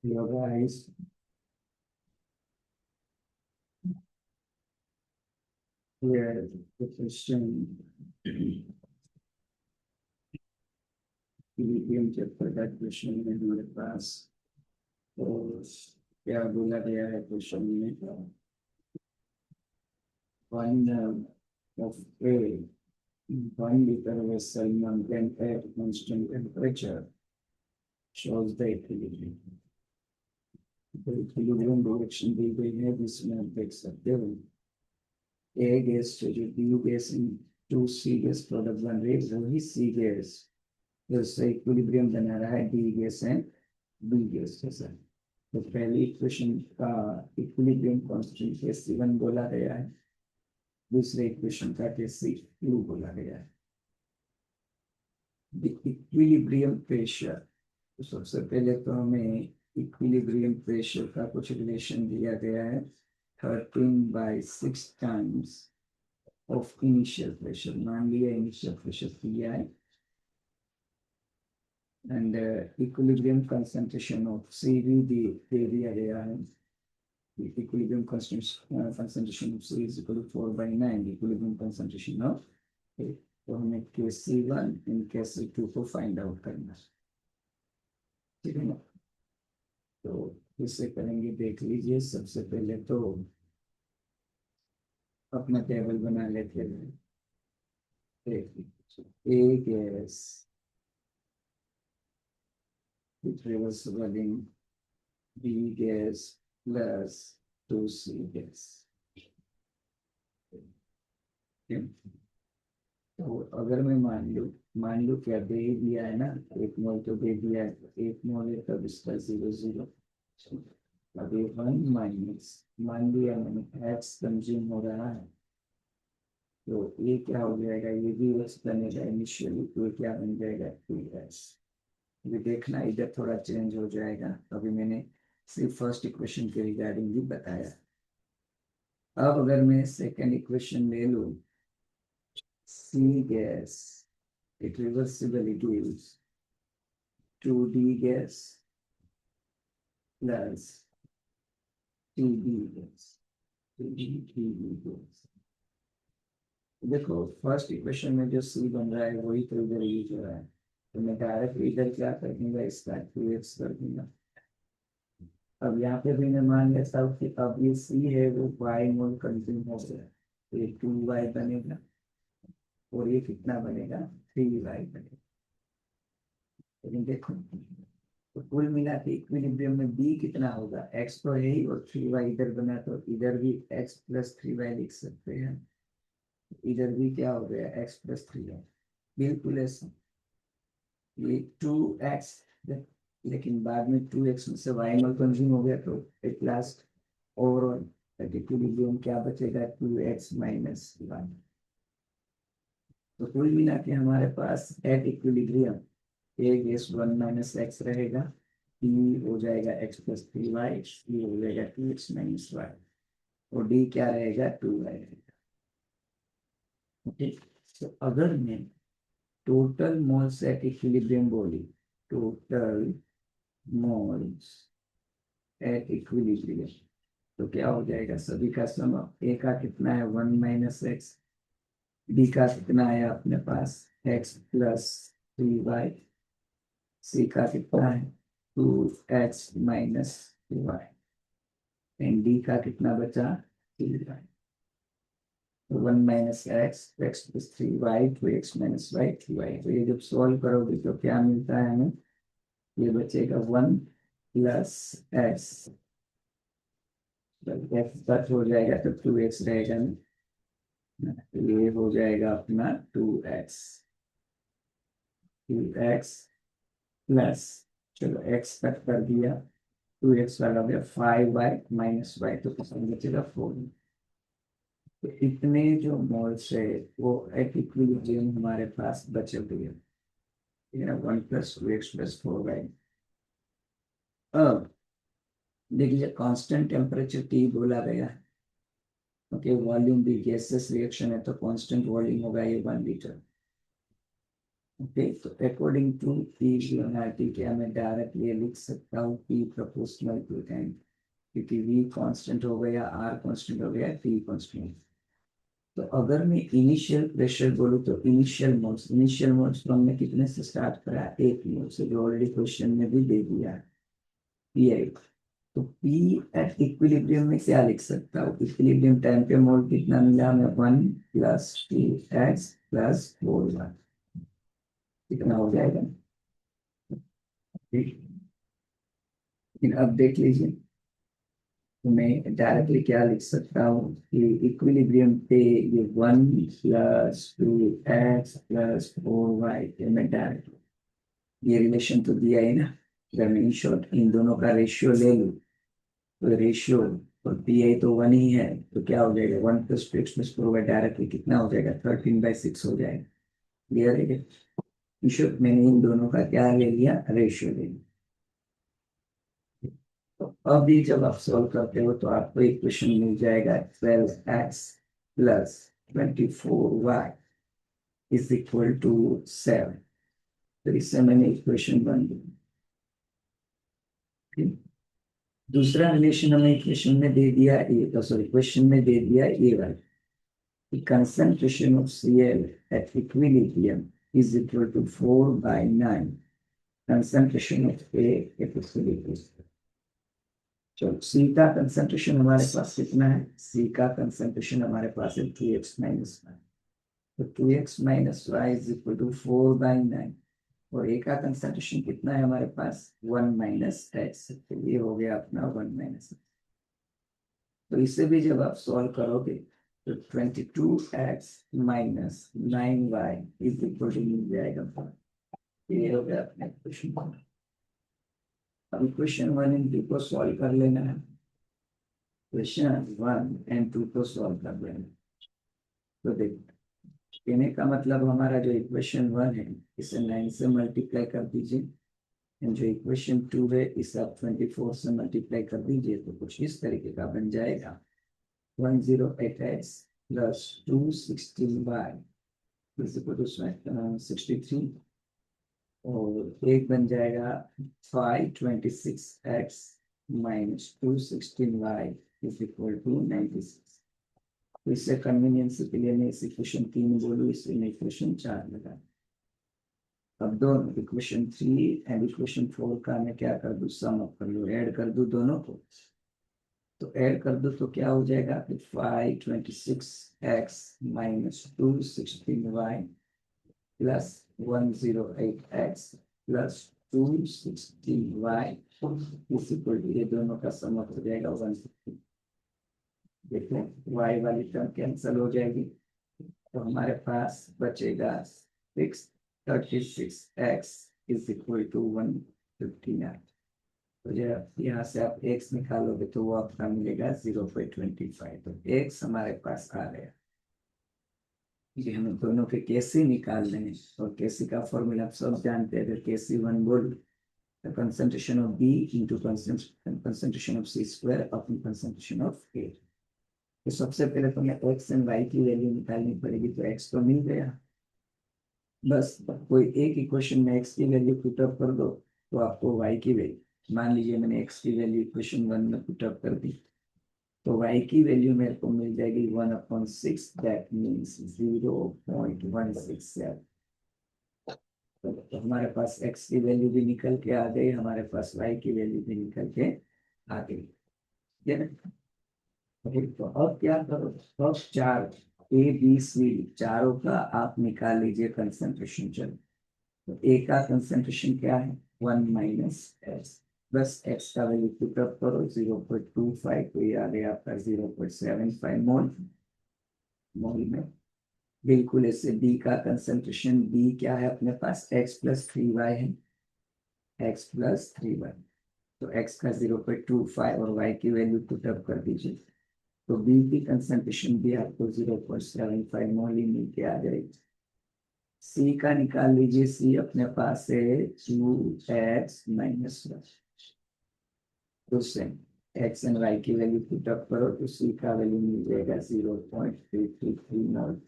Hello guys, here the question equilibrium chapter का question है हमारे पास। तो क्या बोला गया है क्वेश्चन में, one of a 1 liter vessel maintained at constant temperature shows the equilibrium। तो इक्विलिब्रियम डायरेक्शन दी गई है जिसमें आप देख सकते हो ए गैस से जो B gas into C gas product बन रही है वही सी गैस जैसे इक्विलिब्रियम बना रहा है D gas and B gas के साथ। तो पहली इक्वेशन का इक्विलिब्रियम कांस्टेंट के C1 बोला गया है, दूसरे इक्वेशन का के C2 बोला गया है। इक्विलिब्रियम प्रेशर, तो सबसे पहले तो हमें इक्विलिब्रियम प्रेशर का कुछ रिलेशन दिया गया है 13/6 टाइम्स ऑफ इनिशियल प्रेशर। मान लिया initial pressure Pi and equilibrium concentration of CV दे दिया गया है। Equilibrium concentration of C is equal to 4/9 equilibrium concentration of A। तो हमें Kc1 and Kc2 को फाइंड आउट करना है, ठीक है ना। तो इससे करेंगे, देख लीजिए। सबसे पहले तो अपना टेबल बना लेते हैं। देख लीजिए A gas reversible B gas plus 2C gas. तो अगर मैं मान लूँ क्या दे ही दिया है ना, 1 मोल तो दे दिया है, 1 मोल है तब इसका 0 0। अब ये 1 माइनस मान लिया मैंने एक्स कंज्यूम हो रहा है, तो ये क्या हो जाएगा, ये भी एक्स बनेगा इनिशियली, तो ये क्या बन जाएगा 2x। अभी देखना इधर थोड़ा चेंज हो जाएगा, अभी मैंने सिर्फ फर्स्ट इक्वेशन के रिगार्डिंग भी बताया। अब अगर मैं सेकेंड इक्वेशन ले लूँ, C gas, it reversibly gives 2D gas plus 3D gas, 3D gas। देखो फर्स्ट इक्वेशन में जो C बन रहा है वही तो इधर यूज हो रहा है, तो मैं डायरेक्ट इधर क्या कर दूंगा, इसका 2x कर दूंगा। अब यहाँ पे भी मैं मान लेता हूँ कि अब ये C है वो y मोल कंज्यूम हो गया, तो ये 2y बनेगा और ये कितना बनेगा 3y बनेगा। लेकिन देखो तो कुल मिला के इक्विलिब्रियम में बी कितना होगा, एक्स तो है ही और 3y इधर बना, तो इधर भी x प्लस 3y लिख सकते हैं। इधर भी क्या हो गया x प्लस 3y, बिल्कुल ऐसा। ये 2x, लेकिन बाद में 2x में से y मल कंज्यूम हो गया, तो एट लास्ट ओवरऑल इक्विलिब्रियम क्या बचेगा 2x माइनस 1। तो कुल मिला के हमारे पास at equilibrium A gas 1 minus x रहेगा, डी हो जाएगा x प्लस 3y, डी हो जाएगा 2x माइनस वाई, और डी क्या रहेगा 2y रहेगा। ओके, तो अगर मैं टोटल मोल्स एट इक्विलिब्रियम बोली, टोटल मोल्स एट इक्विलिब्रियम, तो क्या हो जाएगा, सभी का सम। ए का कितना है 1 माइनस एक्स, डी का कितना है अपने पास x प्लस 3y, सी का कितना है 2x minus 2y, and D का कितना बचा 3y। 1 minus X plus 3y, 2x minus Y 3y। तो ये जब सॉल्व करोगे तो क्या मिलता है हमें, ये बचेगा 1 प्लस एक्स, एक्स कट हो जाएगा तो 2x रहेगा ना, तो ये हो जाएगा अपना 2x प्लस, चलो x कट कर दिया, 2x वाला हो गया 5y माइनस वाई, तो कितना बचेगा 4। तो इतने जो मोल्स है वो एट इक्विलिब्रियम हमारे पास बचे हुए हैं, ठीक है ना, 1 + 2x + 4y। अब देख लीजिए कांस्टेंट टेम्परेचर T बोला गया है, ओके, वॉल्यूम भी गैसेस रिएक्शन है तो कांस्टेंट वॉल्यूम होगा ये 1 लीटर। ओके, तो अकॉर्डिंग टू पी लियोनार्डी क्या मैं डायरेक्टली लिख सकता हूँ पी प्रोपोर्शनल टू एन, क्योंकि वी कांस्टेंट हो गया, आर कांस्टेंट हो गया, पी कांस्टेंट। तो अगर मैं इनिशियल प्रेशर बोलूँ तो इनिशियल मोड्स तो हमने कितने से स्टार्ट करा, एक मोड से, जो ऑलरेडी क्वेश्चन में भी दे दिया है, पी आई। तो पी एट इक्विलिब्रियम में क्या लिख सकता हूँ, इक्विलिब्रियम टाइम पे मोड कितना मिला हमें, 1 + 2x + 4y, कितना हो जाएगा, ठीक। लेकिन अब देख लीजिए, तो मैं डायरेक्टली क्या लिख सकता हूँ कि इक्विलिब्रियम पे ये 1 + 2x + 4y, ये मैं डायरेक्ट, ये रिलेशन तो दिया है ना। अगर मैं इन शॉर्ट इन दोनों का रेशियो ले लूँ, तो रेशियो और पी आई तो 1 ही है, तो क्या हो जाएगा, 1 + 2x + 4y डायरेक्टली कितना हो जाएगा, 13/6 हो जाएगा। क्लियर है। इन शॉर्ट मैंने इन दोनों का क्या ले लिया, रेशियो ले लिया। तो अभी जब आप सॉल्व करते हो तो आपको इक्वेशन मिल जाएगा 12x + 24y = 7। तो इससे मैंने इक्वेशन बन दी। ठीक? दूसरा रिलेशन हमें इक्वेशन में दे दिया, ये सॉरी क्वेश्चन में दे दिया, ये वाला, concentration of Cl at equilibrium is equal to 4/9 concentration of A at equilibrium। चलो, सी का कंसेंट्रेशन हमारे पास कितना है, सी का कंसेंट्रेशन हमारे पास है 2x - 1, तो 2x - y = 4/9, और ए का कंसेंट्रेशन कितना है हमारे पास, 1 - x, तो ये हो गया अपना 1 - x। तो इसे भी जब आप सॉल्व करोगे तो 22x - 9y मिल जाएगा। ये हो गया अपने क्वेश्चन। अब क्वेश्चन 1 एंड 2 को सॉल्व कर लेना है, क्वेश्चन 1 एंड 2 को सॉल्व कर लेना। तो देखो, कहने का मतलब हमारा जो इक्वेशन 1 है इसे 9 से मल्टीप्लाई कर दीजिए, एंड जो इक्वेशन 2 है इसे आप 24 से मल्टीप्लाई कर दीजिए, तो कुछ इस तरीके का बन जाएगा, 108x + 216y = 63, और एक बन जाएगा 526x - 216y = 96। तो इससे कन्वीनियंस के लिए मैं इस इक्वेशन 3 बोलूँ, इसलिए मैं इक्वेशन 4 लगा। अब दोनों इक्वेशन 3 एंड इक्वेशन 4 का मैं क्या कर दूँ, सम अप कर लूँ, ऐड कर दूँ दोनों को। तो ऐड कर दो तो क्या हो जाएगा, 526x - 216y + 108x + 216y = ये दोनों का सम अप हो जाएगा 150। देखो, y वाली टर्म कैंसिल हो जाएगी, तो हमारे पास बचेगा 636x = 159। तो जब यहाँ से आप x निकालोगे तो वो आपका मिलेगा 0.25, तो x हमारे पास आ गया। ये हमें दोनों के केसी निकालने हैं, और केसी का फॉर्मूला आप सब जानते हैं, अगर KC1 बोल, the concentration of B into concentration of C² upon concentration of A। तो सबसे पहले तो मैं x एंड y की वैल्यू निकालनी पड़ेगी, तो x तो मिल गया, बस कोई एक इक्वेशन में x की वैल्यू पुट अप कर दो तो आपको y की वैल्यू, मान लीजिए मैंने x की वैल्यू इक्वेशन 1 में पुट अप कर दी, तो y की वैल्यू मेरे को मिल जाएगी 1/6, दैट मीन्स 0.167। तो हमारे पास x की वैल्यू भी निकल के आ गई, हमारे पास y की वैल्यू भी निकल के आ गई। तो अब क्या करो, अब चार ABC चारों का आप निकाल लीजिए कंसेंट्रेशन। चलो, तो ए का कंसेंट्रेशन क्या है, 1 - x, बस x का वैल्यू पुट अप करो, 0.25, तो ये आ गया आपका 0.75 मोल, मोल में। बिल्कुल ऐसे बी का कंसेंट्रेशन, बी क्या है अपने पास, x + 3y है, x + 3y, तो x का 0.25 और y की वैल्यू पुट अप कर दीजिए, तो बी की कंसेंट्रेशन भी आपको 0.75 मोल ही मिल के आ जाएगी। सी का निकाल लीजिए, सी अपने पास है 2x - 1, तो सेम एक्स एंड वाई की वैल्यू पुट अप करो तो सी का वैल्यू मिल जाएगा 0.333 मोल।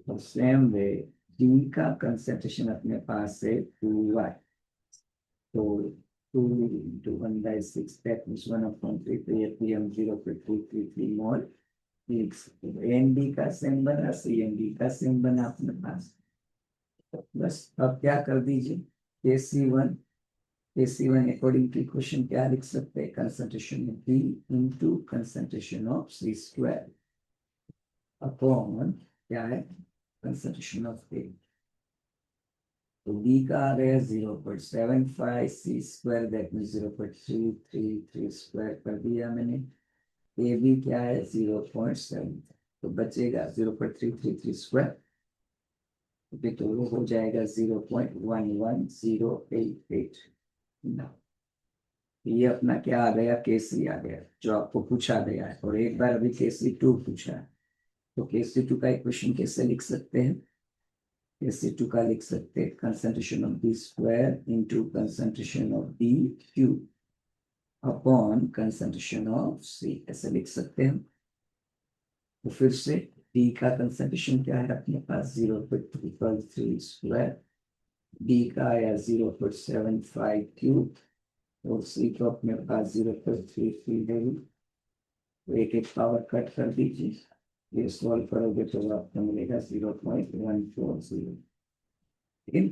और सेम वे डी का कंसेंट्रेशन अपने पास है 2y, तो 2 into 1/6 that means 1/3, तो ये PM 0.233 मोल लिख सकते हो। एन का सेम बना, सी एन डी का सेम बना अपने पास। बस अब क्या कर दीजिए, KC1 अकॉर्डिंग टू क्वेश्चन क्या लिख सकते हैं, concentration of B into concentration of C square upon क्या है, कंसंट्रेशन ऑफ ए। तो बी का आ गया 0.75, सी स्क्वायर दैट मीन 0.333 स्क्वायर कर दिया मैंने। ए बी क्या है 0.7, तो बचेगा 0.333 स्क्वायर, तो वो हो जाएगा 0.11088। ये अपना क्या आ गया, केसी आ गया जो आपको पूछा गया है, और एक बार अभी KC2 पूछा है। तो KC2 का इक्वेशन कैसे लिख सकते हैं, KC2 का लिख सकते हैं concentration of B square into concentration of B cube upon concentration of C, ऐसे लिख सकते हैं। तो फिर से डी का कंसंट्रेशन क्या है अपने पास 0.333 स्क्वायर, डी का आया 0.75 क्यूब, और सी को अपने पास 0.33 है। तो एक एक पावर कट कर दीजिए, ये सॉल्व करोगे तो आपको मिलेगा 0.140। ठीक है,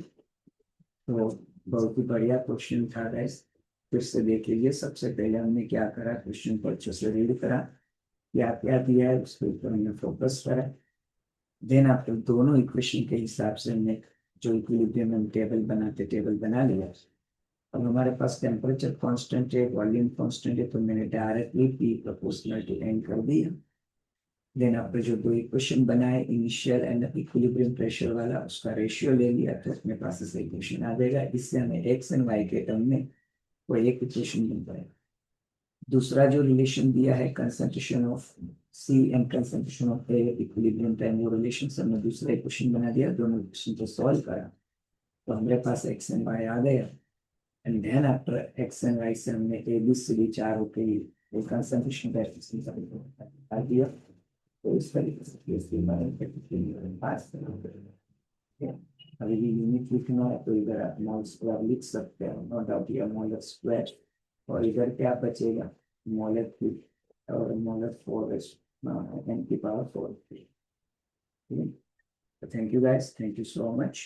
तो बहुत ही बढ़िया क्वेश्चन था गाइस, फिर से देख लीजिए। सबसे पहले हमने क्या करा, क्वेश्चन को अच्छे से रीड करा, क्या क्या दिया है उसके ऊपर हमने फोकस करा। देन आफ्टर दोनों इक्वेशन के हिसाब से हमने जो इक्विलिब्रियम हम टेबल बनाते टेबल बना लिया। अब हमारे पास टेम्परेचर कांस्टेंट है, वॉल्यूम कांस्टेंट है, तो मैंने directly P proportional to N कर दिया। देन आपने जो दो इक्वेशन बनाए, इनिशियल एंड इक्विलिब्रियम प्रेशर वाला, उसका रेशियो ले लिया, तो अपने पास ऐसे इक्वेशन आ जाएगा। इससे हमें एक्स एंड वाई के टर्म में वो एक इक्वेशन मिल जाएगा। दूसरा जो रिलेशन दिया है concentration of C and concentration of A equilibrium time, वो रिलेशन से हमने दूसरा इक्वेशन बना दिया, दोनों इक्वेशन को सॉल्व करा तो हमारे पास एक्स एंड वाई आ गया। And then after X and Y से हमने ए बी सी डी चारों के लिए कंसंट्रेशन का आ दिया। तो इस तरीके से पास अभी भी यूनिट लिखना है, तो इधर आप मोल स्क्वायर लिख सकते हैं, नो डाउट ये मोलर स्क्वायर, और इधर क्या बचेगा, मोलर क्यूब और मोलर 4 एन की power 4। Thank you guys, thank you so much.